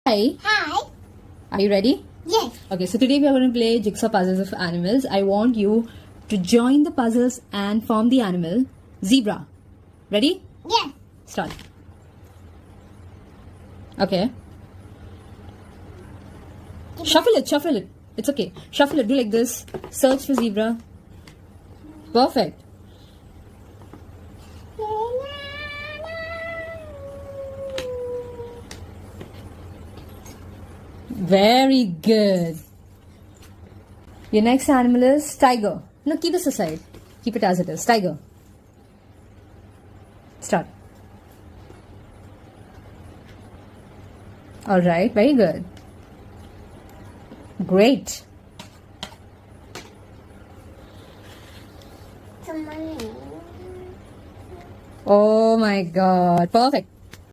Hi, Hi. are you ready? Yes. Okay, so today we are going to play jigsaw puzzles of animals. I want you to join the puzzles and form the animal zebra. Ready? Yes. Start. Okay. Shuffle it, shuffle it. It's okay. Shuffle it, do like this. Search for zebra. Perfect. Very good. Your next animal is tiger. No, keep this aside. Keep it as it is. Tiger. Start. Alright, very good. Great. Someone. Oh my god. Perfect.